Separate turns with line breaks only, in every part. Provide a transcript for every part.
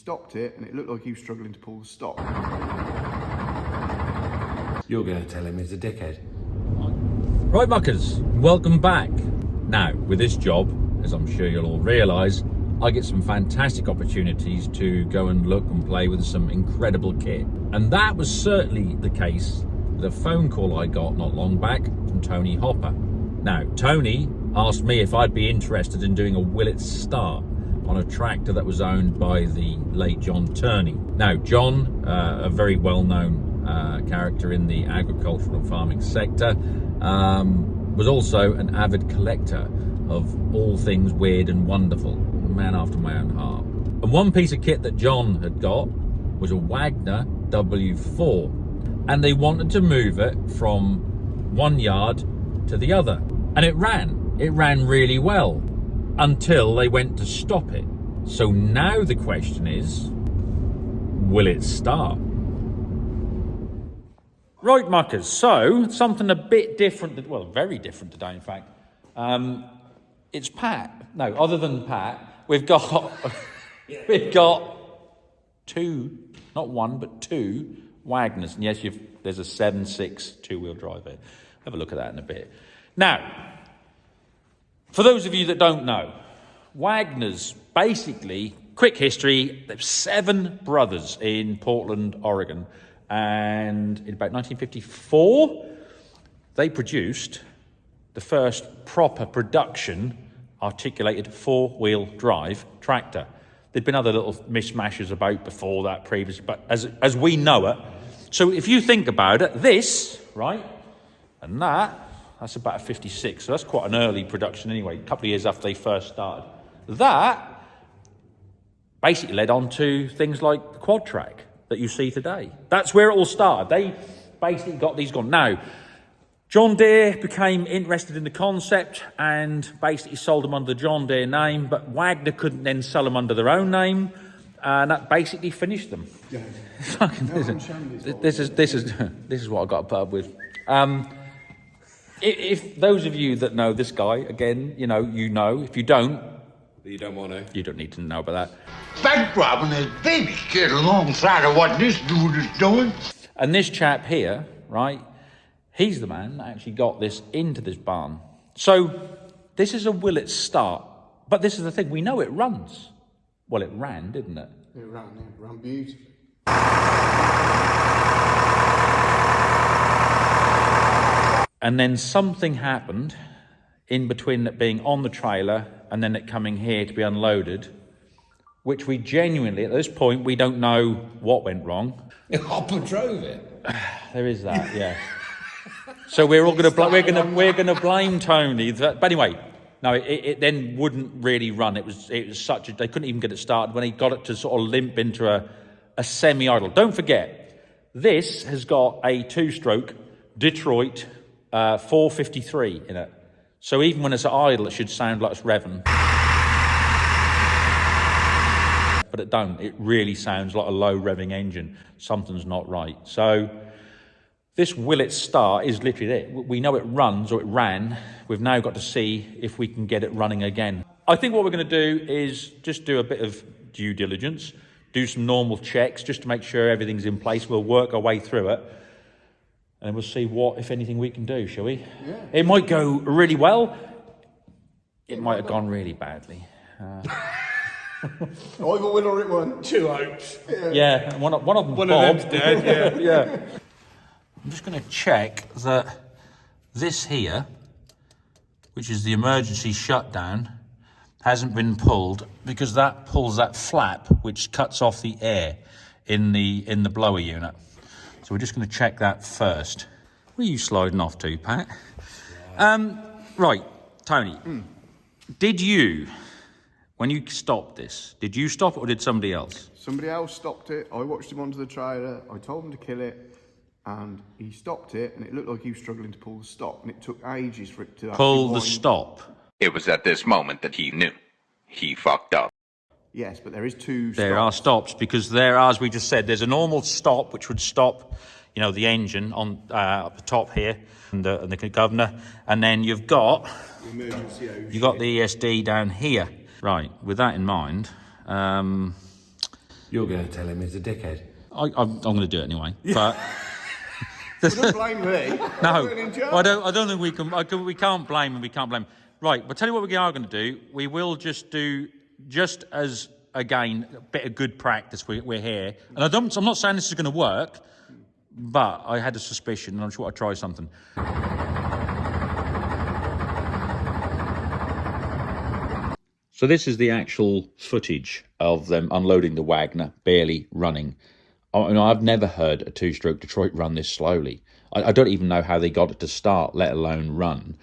stopped it, and it looked like he was struggling to pull the stop.
You're going to tell him he's a dickhead.
Right, muckers, welcome back. Now, with this job, as I'm sure you'll all realise, I get some fantastic opportunities to go and look and play with some incredible kit. And that was certainly the case with a phone call I got not long back from Tony Hopper. Now, Tony asked me if I'd be interested in doing a Willett Start on a tractor that was owned by the late John Turney. Now, John, a very well-known character in the agricultural and farming sector, was also an avid collector of all things weird and wonderful. Man after my own heart. And one piece of kit that John had got was a Wagner W4, and they wanted to move it from one yard to the other, and it ran really well until they went to stop it. So now the question is, will it start? Right, muckers, so something a bit different, well, very different today, in fact. It's Pat. No, other than Pat, we've got two, not one, but two Wagners. And yes, there's a 7.6 two-wheel drive here. Have a look at that in a bit. Now, for those of you that don't know, Wagners, basically, quick history, there's 7 brothers in Portland, Oregon. And in about 1954, they produced the first proper production articulated 4-wheel drive tractor. There'd been other little mishmashes about before that previously, but as we know it. So if you think about it, this, right, and that's about a 56, so that's quite an early production anyway, a couple of years after they first started. That basically led on to things like the quad track that you see today. That's where it all started. They basically got these gone. Now, John Deere became interested in the concept and basically sold them under the John Deere name, but Wagner couldn't then sell them under their own name, and that basically finished them. Yeah. This is what I got to put up with. If those of you that know this guy, again, you know. If you don't,
You don't want to.
you don't need to know about that.
Bank robbing his baby kid alongside of what this dude is doing.
And this chap here, right, he's the man that actually got this into this barn. So this is a Willett Start, but this is the thing, we know it runs. Well, it ran, didn't it?
It ran beautifully.
And then something happened in between it being on the trailer and then it coming here to be unloaded, which we genuinely, at this point, we don't know what went wrong.
Hopper drove it.
There is that, yeah. So we're all we're gonna blame Tony. But anyway, no, it then wouldn't really run. It was such a, they couldn't even get it started when he got it to sort of limp into a semi-idle. Don't forget, this has got a 2-stroke Detroit 453 in it. So even when it's at idle, it should sound like it's revving. But it don't. It really sounds like a low revving engine. Something's not right. So this Willett Start is literally it. We know it runs, or it ran. We've now got to see if we can get it running again. I think what we're going to do is just do a bit of due diligence, do some normal checks just to make sure everything's in place. We'll work our way through it. And we'll see what, if anything, we can do, shall we? Yeah. It might go really well. It might have gone really badly.
Either win or it won.
2 hopes.
Yeah, one of them,
One
Bob.
of them's dead, yeah.
Yeah. I'm just going to check that this here, which is the emergency shutdown, hasn't been pulled, because that pulls that flap which cuts off the air in the blower unit. So we're just going to check that first. Where are you sliding off to, Pat? Right, Tony. Did you, when you stopped this, did you stop it or did somebody else?
Somebody else stopped it. I watched him onto the trailer. I told him to kill it, and he stopped it, and it looked like he was struggling to pull the stop, and it took ages for it to
pull the stop.
It was at this moment that he knew. He fucked up.
Yes, but there is 2 stops.
There are stops, because there are, as we just said, there's a normal stop which would stop, the engine on up the top here, and the governor, and then you've got the ESD down here. Right. With that in mind,
You're going to tell him he's a dickhead.
I'm going to do it anyway. But
Well, don't blame me.
no,
I'm in charge.
I don't think we can. We can't blame him. We can't blame him. Right, but tell you what we are going to do. We will just do as again a bit of good practice. We're here, and I'm not saying this is going to work, but I had a suspicion, and I'm sure I'll try something. So this is the actual footage of them unloading the Wagner, barely running. I've never heard a two-stroke Detroit run this slowly. I don't even know how they got it to start, let alone run,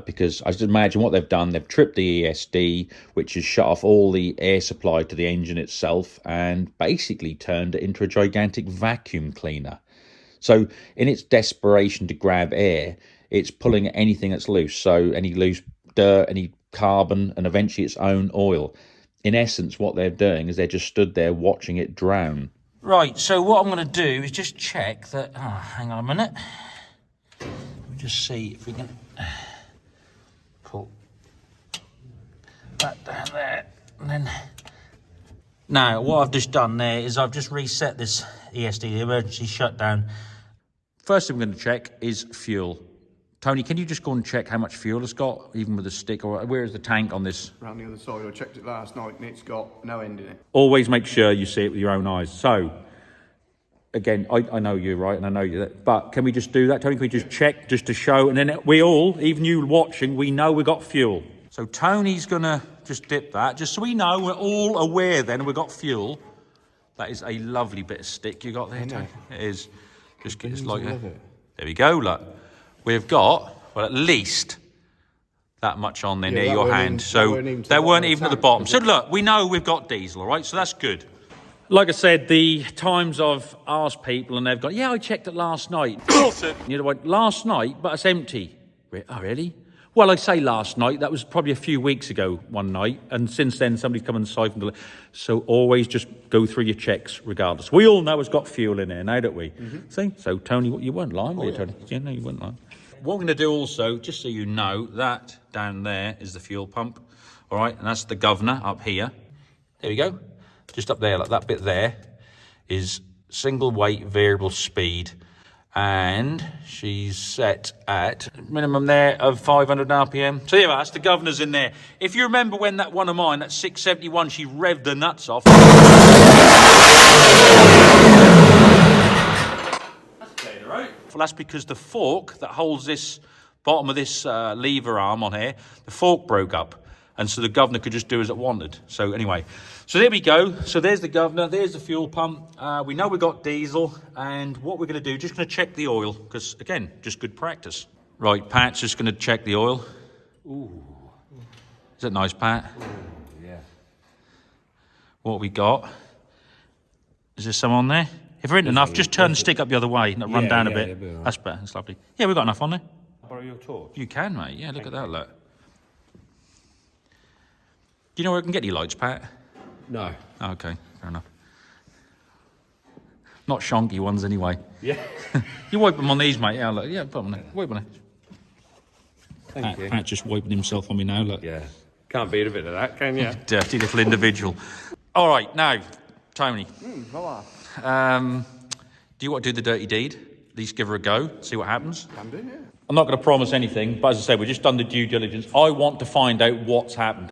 because I just imagine what they've done. They've tripped the ESD, which has shut off all the air supply to the engine itself and basically turned it into a gigantic vacuum cleaner. So in its desperation to grab air, it's pulling at anything that's loose. So any loose dirt, any carbon, and eventually its own oil. In essence, what they're doing is they're just stood there watching it drown. Right, so what I'm going to do is just check that... Oh, hang on a minute. Let me just see if we can pull that down there. And then... Now, what I've just done there is I've just reset this ESD, the emergency shutdown. First thing I'm going to check is fuel. Tony, can you just go and check how much fuel it's got, even with a stick, or where is the tank on this?
Around the other side, I checked it last night and it's got no end in it.
Always make sure you see it with your own eyes. So, again, I know you're right and I know you, but can we just do that, Tony? Can we just check just to show, and then we all, even you watching, we know we got fuel. So Tony's going to just dip that, just so we know we're all aware then we've got fuel. That is a lovely bit of stick you got there, Tony. It is. Just get it's like a, there we go, look. We've got, well, at least that much on there near your hand. So they weren't even at the bottom. So look, we know we've got diesel, all right? So that's good. Like I said, the times I've asked people and they've gone, yeah, I checked it last night. You know what? Last night, but it's empty. Oh, really? Well, I say last night. That was probably a few weeks ago, one night. And since then, somebody's come and siphoned it. So always just go through your checks regardless. We all know it's got fuel in there now, don't we? See? So, Tony, you weren't lying, were you, Tony? Yeah, no, you weren't lying. What we're going to do also, just so you know, that down there is the fuel pump. All right, and that's the governor up here. There we go. Just up there, like that bit there, is single weight variable speed. And she's set at minimum there of 500 RPM. So yeah, that's the governor's in there. If you remember when that one of mine, that 671, she revved the nuts off. Well, that's because the fork that holds this bottom of this lever arm on here, the fork broke up. And so the governor could just do as it wanted. So anyway, so there we go. So there's the governor, there's the fuel pump. We know we've got diesel. And what we're going to do, just going to check the oil. Because, again, just good practice. Right, Pat's just going to check the oil. Ooh. Is that nice, Pat?
Ooh, yeah.
What we got? Is there some on there? If there isn't enough, just turn the stick up the other way and run down a bit. Right. That's better. That's lovely. Yeah, we've got enough on there.
Borrow your torch?
You can, mate. Yeah, look at that, look. Do you know where I can get your lights, Pat?
No.
Oh, okay, fair enough. Not shonky ones, anyway.
Yeah.
You wipe them on these, mate. Yeah, look. Yeah, put them on there. Wipe on there.
Thank you.
Pat just wiping himself on me now, look.
Yeah. Can't beat a bit of that, can you?
Dirty little individual. All right, now, Tony. Do you want to do the dirty deed? At least give her a go, see what happens.
Can do, yeah.
I'm not going to promise anything, but as I said, we've just done the due diligence. I want to find out what's happened.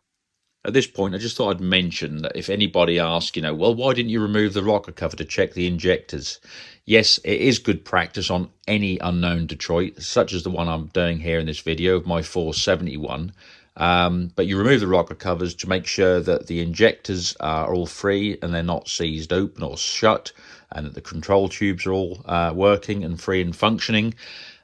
At this point, I just thought I'd mention that if anybody asks, you know, well, why didn't you remove the rocker cover to check the injectors? Yes, it is good practice on any unknown Detroit, such as the one I'm doing here in this video of my 471. But you remove the rocker covers to make sure that the injectors are all free and they're not seized open or shut, and that the control tubes are all working and free and functioning.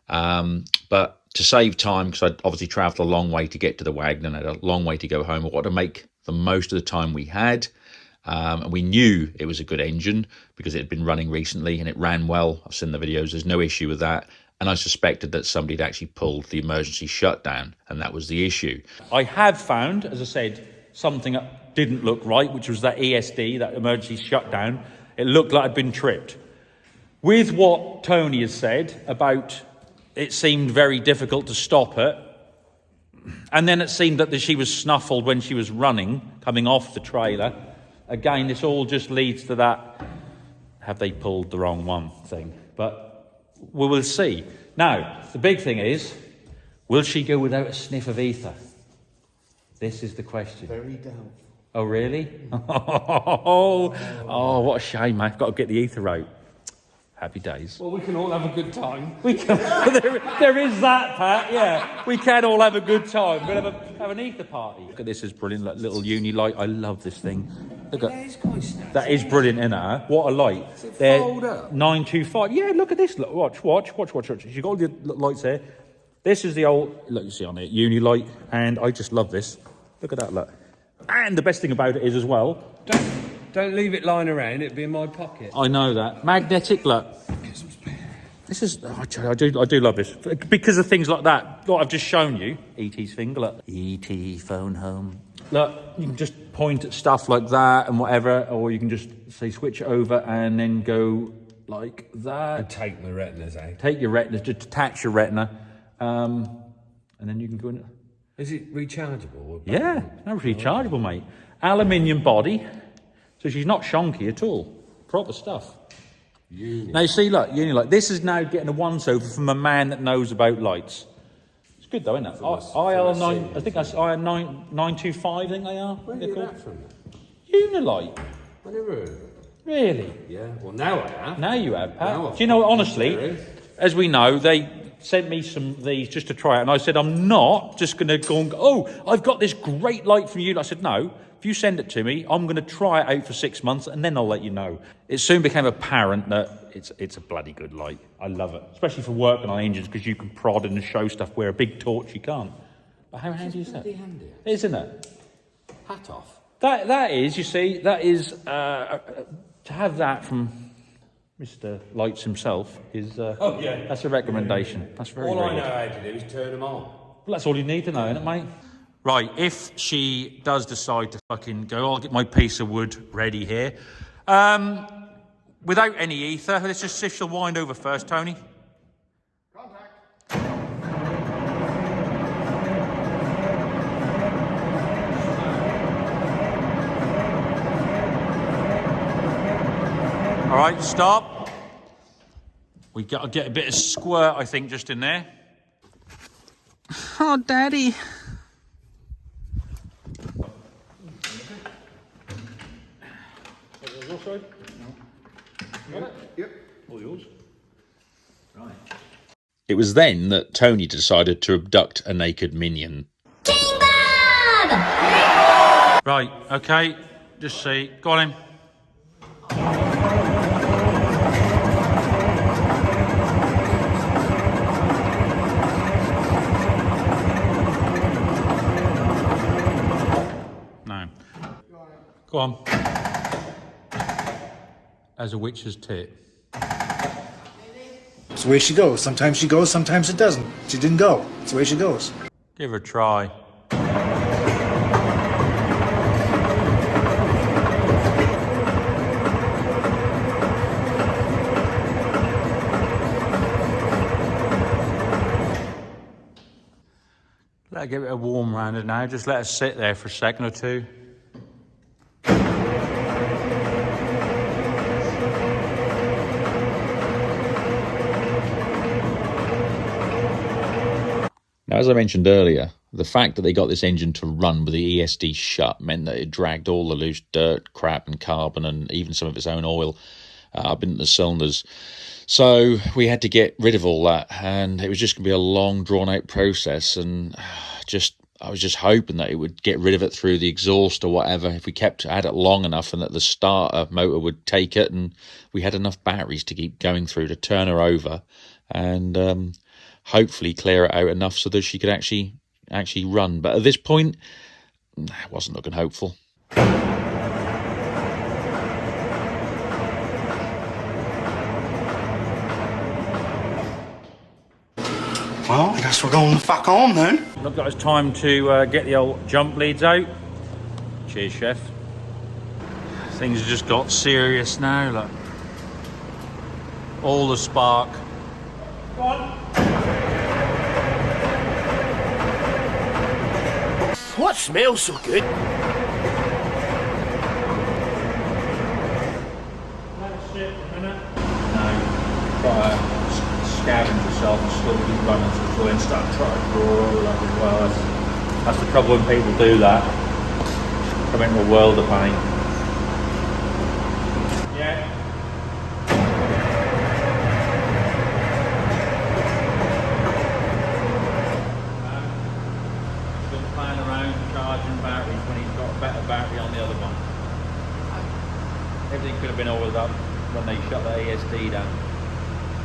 But to save time, because I'd obviously travelled a long way to get to the Wagner and had a long way to go home, I wanted to make the most of the time we had. And we knew it was a good engine because it had been running recently and it ran well. I've seen the videos, there's no issue with that. And I suspected that somebody had actually pulled the emergency shutdown, and that was the issue. I have found, as I said, something that didn't look right, which was that ESD, that emergency shutdown. It looked like I'd been tripped. With what Tony has said about it seemed very difficult to stop it, and then it seemed that she was snuffled when she was running, coming off the trailer. Again, this all just leads to that, have they pulled the wrong one thing? But we will see. Now, the big thing is, will she go without a sniff of ether? This is the question.
Very doubtful.
Oh, really? Oh, what a shame, man. I've got to get the ether out. Happy days.
Well, we can all have a good time.
We can, there is that, Pat, yeah. We can all have a good time. We'll have an ether party. Look at this, is brilliant. Like, little uni light. I love this thing. Look at that. Is brilliant, isn't it? Huh? What a light.
Does it
They're
fold up?
925. Yeah, look at this. Look, watch. You've got all the lights there. This is the old, look, you see on it, uni light. And I just love this. Look at that, look. And the best thing about it is as well,
Don't leave it lying around. It'd be in my pocket.
I know that. Magnetic, look. This is, I do love this. Because of things like that, what I've just shown you. E.T.'s finger, look. E.T. phone home. Look, you can just point at stuff like that and whatever, or you can just say switch it over and then go like that.
And take my retinas out.
Take your retinas, just detach your retina, and then you can go in.
Is it rechargeable?
Yeah, no, rechargeable, mate. Aluminium body. So she's not shonky at all. Proper stuff. Now you see, look, Unilight. This is now getting a once-over from a man that knows about lights. It's good though, isn't it? IL9, I think that's IL925, I think they are.
Where did you get that from?
Unilight.
I never heard of it.
Really?
Yeah, well now I have.
Now you have, Pat.
Now
Do you know,
I've
honestly, as we know, they sent me some of these just to try it, and I said, I'm not just going to go and go, oh, I've got this great light from you. I said, no. If you send it to me, I'm going to try it out for 6 months and then I'll let you know. It soon became apparent that it's a bloody good light. I love it, especially for working on engines because you can prod and show stuff where a big torch you can't. But how handy is that?
Handy.
Isn't it?
Hat off.
That is, you see, that is, to have that from Mr. Lights himself is, that's a recommendation. That's very
All I
good.
know how to do is turn them on.
Well, that's all you need to know, isn't it, mate? Right, if she does decide to fucking go, I'll get my piece of wood ready here. Without any ether, let's just see if she'll wind over first, Tony.
Contact.
All right, stop. We got to get a bit of squirt, I think, just in there. Oh, Daddy.
Yep.
All yours. Right.
It was then that Tony decided to abduct a naked minion.
Right, okay. Just see. Go on in. No. Go on. As a witch's tit.
It's the way she goes. Sometimes she goes, sometimes it doesn't. She didn't go. It's the way she goes.
Give her a try. Let her give it a warm round it now. Just let her sit there for a second or two.
Now, as I mentioned earlier, the fact that they got this engine to run with the ESD shut meant that it dragged all the loose dirt, crap and carbon and even some of its own oil up into the cylinders. So we had to get rid of all that, and it was just going to be a long, drawn-out process, and I was just hoping that it would get rid of it through the exhaust or whatever if we had it long enough, and that the starter motor would take it and we had enough batteries to keep going through to turn her over and hopefully clear it out enough so that she could actually run. But at this point, it wasn't looking hopeful.
Well, I guess we're going the fuck on then.
Look like it's time to get the old jump leads out. Cheers, chef. Things have just got serious now, look. All the spark. Go on.
What smells so good?
try to scavenge yourself and slowly run into the floor and start trying to draw all up as well. That's the trouble when people do that. Come into a world of pain. Yeah. Still playing around charging batteries when he's got a better battery on the other one. Everything could have been oiled up when they shut the ASD down.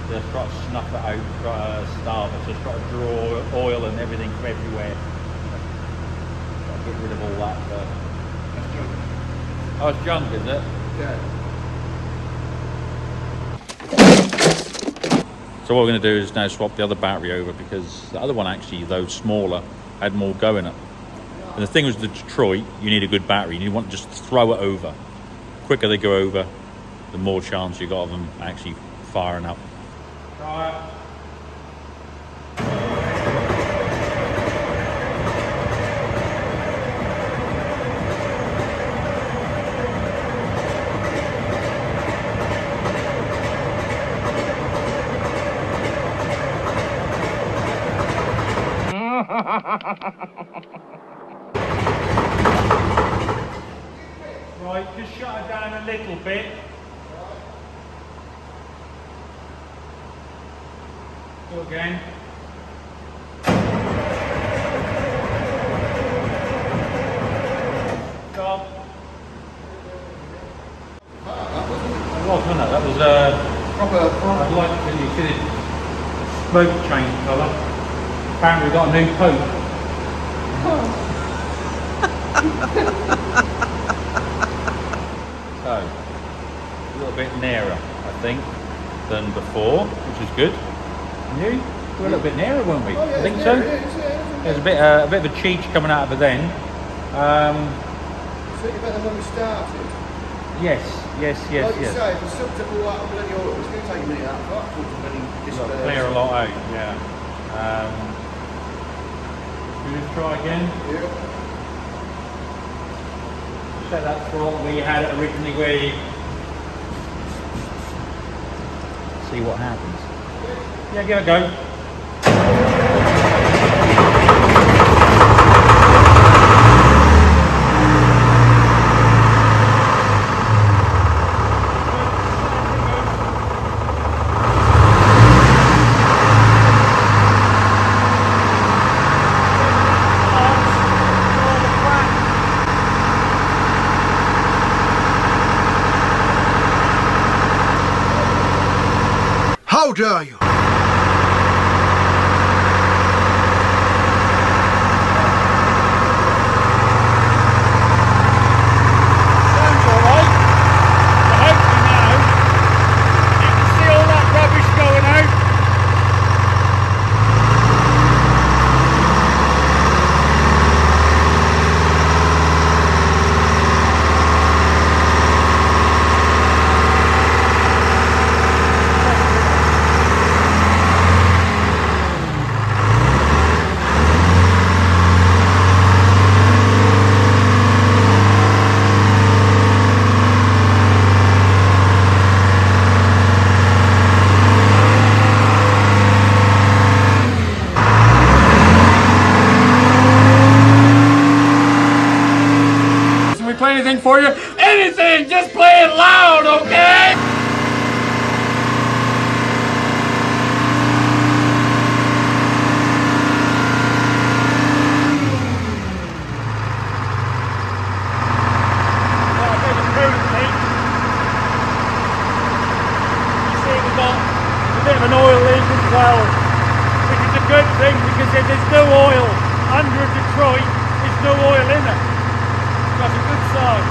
Just try to snuff it out, try to starve it, just try to draw oil and everything from everywhere. Try to get rid of all that.
That's junk.
Oh, it's junk, is it?
Yeah.
So what we're going to do is now swap the other battery over, because the other one actually, though smaller, had more go in it. And the thing was, the Detroit, you need a good battery. You want to just throw it over. The quicker they go over, the more chance you got of them actually firing up. Right. Right, just shut it down a little bit. Go again. Stop. Wasn't it? That was
Proper.
I'd like to, you see the smoke change colour. Apparently we've got a new coat. So, a little bit nearer, I think, than before, which is good. You? We're a little bit nearer, weren't we?
Oh, yeah,
I think so.
Yeah.
There's a bit of a cheech coming out of it then.
Certainly better than when we started.
Yes.
Like you say, if you sucked up all that bloody oil, it's going to take a minute out of that.
Clear a lot out, yeah. Should we just try again?
Yeah.
Set that throttle where you had it originally, where you... See what happens. Yeah, give it a go.
How dare you?
Play anything for you? Anything! Just play it loud, okay? A bit of an oil leak as well, which is a good thing, because if there's no oil under a Detroit, there's no oil in it. That's a good sign.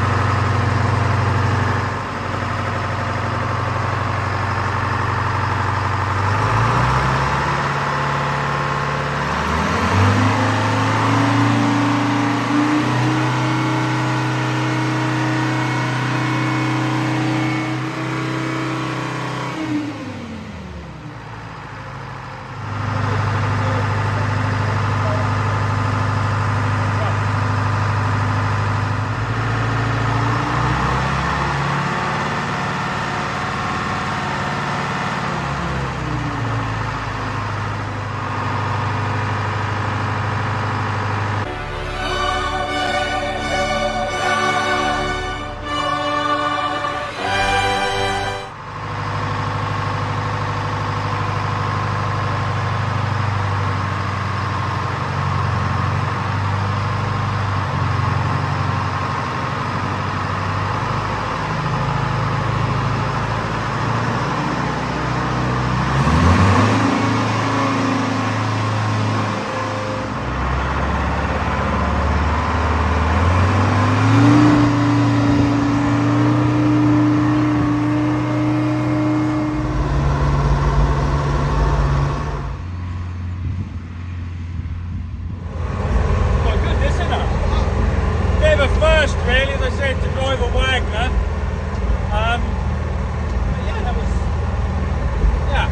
first, really, as I said, to drive a Wagner.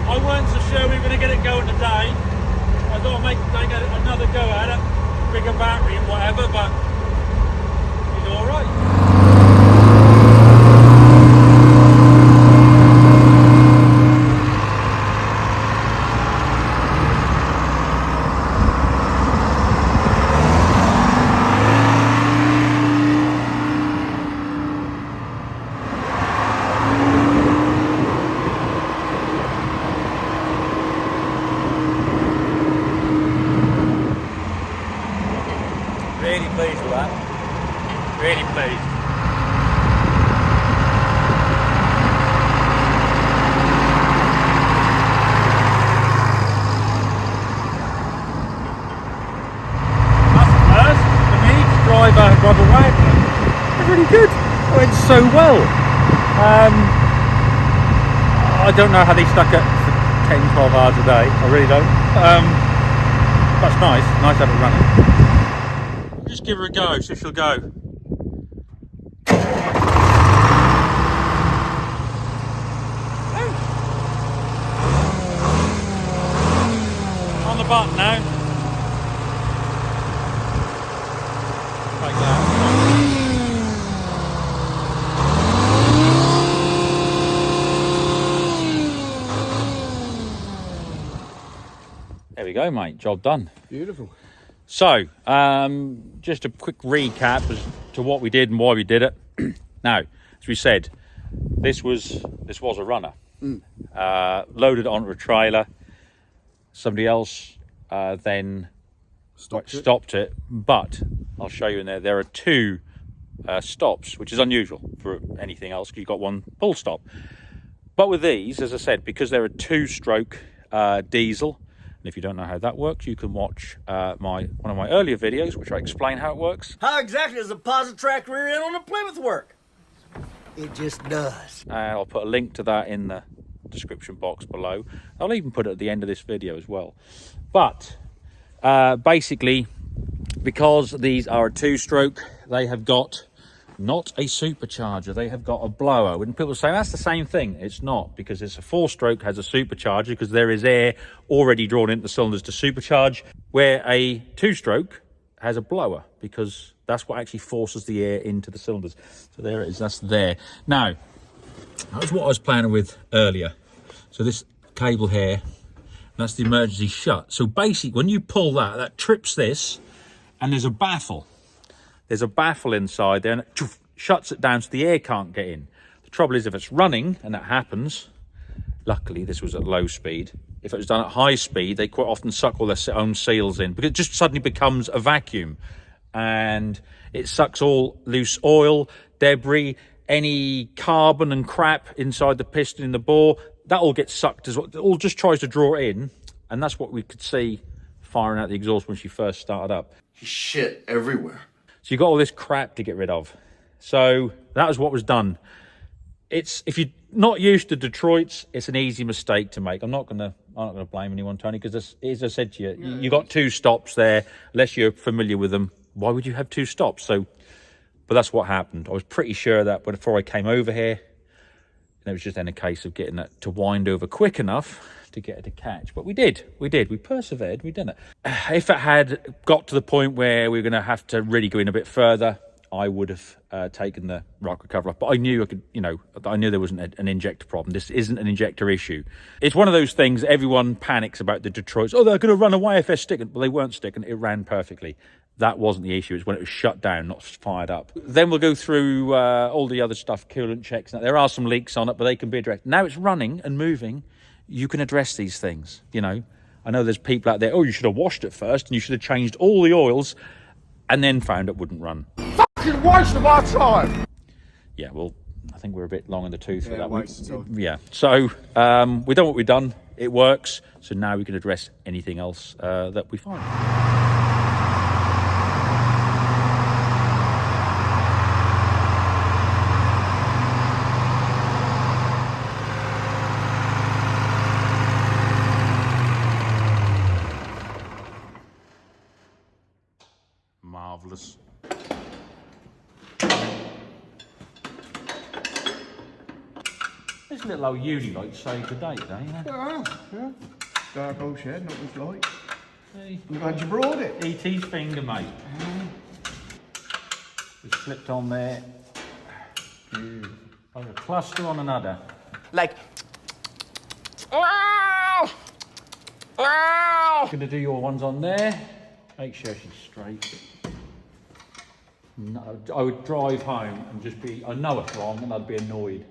I weren't so sure we were going to get it going today. I thought I'd take another go at it, bigger battery and whatever, but it's all right. Really pleased with that. Really pleased. That's a first for me to drive a Wagner. That's really good. It went so well. I don't know how they stuck it for 10, 12 hours a day. I really don't. That's nice. Nice to have it running. Just give her a go, see if she'll go. On the button now. Like that. There we go, mate. Job done.
Beautiful.
So, just a quick recap as to what we did and why we did it. Now, as we said, this was a runner. Loaded onto a trailer. Somebody else then stopped it, but I'll show you in there. There are two stops, which is unusual for anything else. You've got one full stop, but with these, as I said, because they're a two-stroke diesel. If you don't know how that works, you can watch one of my earlier videos, which I explain how it works.
How exactly does a positrack rear end on a Plymouth work? It just does.
And I'll put a link to that in the description box below. I'll even put it at the end of this video as well. But basically, because these are a two-stroke, they have got not a supercharger, they have got a blower. When people say that's the same thing, it's not, because it's a four-stroke has a supercharger because there is air already drawn into the cylinders to supercharge, where a two-stroke has a blower because that's what actually forces the air into the cylinders. So there it is, that's there. Now, that was what I was planning with earlier. So this cable here, that's the emergency shut. So basically, when you pull that, that trips this, and there's a baffle. There's a baffle inside there, and it shuts it down so the air can't get in. The trouble is, if it's running, and that happens, luckily this was at low speed. If it was done at high speed, they quite often suck all their own seals in, because it just suddenly becomes a vacuum. And it sucks all loose oil, debris, any carbon and crap inside the piston in the bore. That all gets sucked as well. It all just tries to draw it in, and that's what we could see firing out the exhaust when she first started up.
Shit everywhere.
So you got all this crap to get rid of. So that was what was done. If you're not used to Detroit's, it's an easy mistake to make. I'm not gonna blame anyone, Tony, because as I said to you, you got two stops there. Unless you're familiar with them, why would you have two stops? So, but that's what happened. I was pretty sure that, but before I came over here, it was just then a case of getting it to wind over quick enough to get it to catch. But we did. We persevered. We did it. If it had got to the point where we were going to have to really go in a bit further, I would have taken the rocker cover off. But I knew I knew there wasn't an injector problem. This isn't an injector issue. It's one of those things everyone panics about the Detroits. Oh, they're going to run away if they're sticking. Well, they weren't sticking. It ran perfectly. That wasn't the issue. It's when it was shut down, not fired up. Then we'll go through all the other stuff, coolant checks. Now, there are some leaks on it, but they can be addressed. Now it's running and moving. You can address these things, you know. I know there's people out there, oh, you should have washed it first and you should have changed all the oils and then found it wouldn't run.
Fucking waste of our time.
Yeah, well, I think we're a bit long in the tooth for that
waste of
one.
time.
Yeah, so we've done what we've done. It works. So now we can address anything else that we find. Marvellous. little old uni light saved the day today, you know?
Yeah. Dark old shed, not much light.
See?
I'm glad you brought it.
E.T.'s finger, mate. Just slipped on there. Like a cluster on another.
Like,
Gonna do your ones on there. Make sure she's straight. No, I would drive home and just be, I know it's wrong, and I'd be annoyed.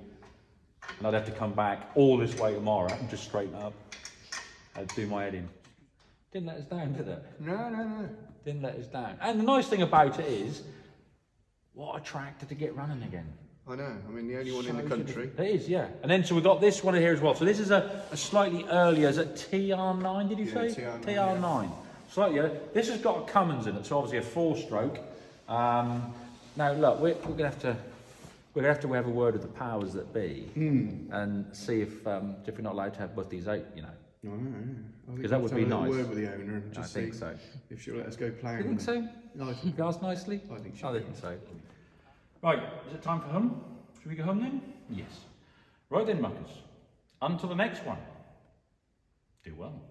And I'd have to come back all this way tomorrow and just straighten up. I'd do my head in. Didn't let us down, did it?
No.
Didn't let us down. And the nice thing about it is, what a tractor to get running again.
I know, I mean the only one in the country.
It is, yeah. And then, so we've got this one here as well. So this is a slightly earlier, is it TR9, did you say?
TR9.
TR9. Slightly earlier. This has got a Cummins in it, so obviously a 4-stroke. Now look, we're gonna have to have a word with the powers that be and see if we're not allowed to have both these out, you know.
No.
Because that would be nice.
Word with the owner and just
I think
see
so.
if she'll let us go playing.
Do you think so?
No, I think.
Girls nicely?
I think
I think so. Right, is it time for home? Should we go home then? Yes. Right then, muckers. Until the next one. Do well.